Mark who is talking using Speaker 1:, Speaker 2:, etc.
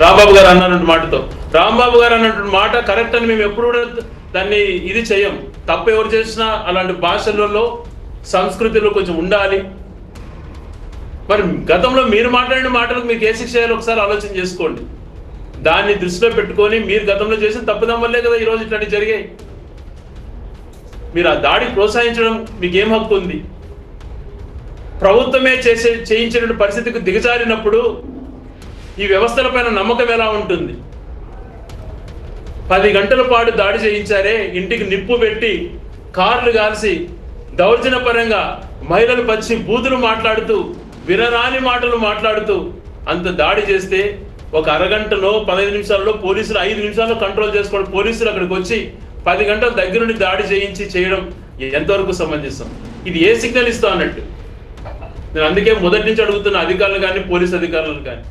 Speaker 1: రాంబాబు గారు అన్నటువంటి మాటతో. రాంబాబు గారు అన్నటువంటి మాట కరెక్ట్ అని మేము ఎప్పుడు కూడా దాన్ని ఇది చేయం. తప్పు ఎవరు చేసినా అలాంటి భాషలలో సంస్కృతిలో కొంచెం ఉండాలి. మరి గతంలో మీరు మాట్లాడిన మాటలకు మీకు ఏ శిక్ష చేయాలో ఒకసారి ఆలోచన చేసుకోండి. దాన్ని దృష్టిలో పెట్టుకొని మీరు గతంలో చేసిన తప్పుదం వల్లే కదా ఈరోజు ఇట్లాంటి జరిగాయి. మీరు ఆ దాడికి ప్రోత్సహించడం మీకు ఏం హక్కు ఉంది? ప్రభుత్వమే చేయించిన పరిస్థితికి దిగజారినప్పుడు ఈ వ్యవస్థల పైన నమ్మకం ఎలా ఉంటుంది? 10 గంటల పాటు దాడి చేయించారే, ఇంటికి నిప్పు పెట్టి కార్లు కాల్చి దౌర్జన్యపరంగా మహిళలు పచ్చి బూతులు మాట్లాడుతూ వినరాని మాటలు మాట్లాడుతూ అంత దాడి చేస్తే ఒక అరగంటలో 15 నిమిషాల్లో పోలీసులు 5 నిమిషాల్లో కంట్రోల్ చేసుకోవడం, పోలీసులు అక్కడికి వచ్చి 10 గంటల దగ్గర నుండి దాడి చేయడం ఎంతవరకు సమంజసం? ఇది ఏ సిగ్నల్ ఇస్తా అన్నట్టు? నేను అందుకే మొదటి నుంచి అడుగుతున్న అధికారులు కానీ పోలీసు అధికారులు కానీ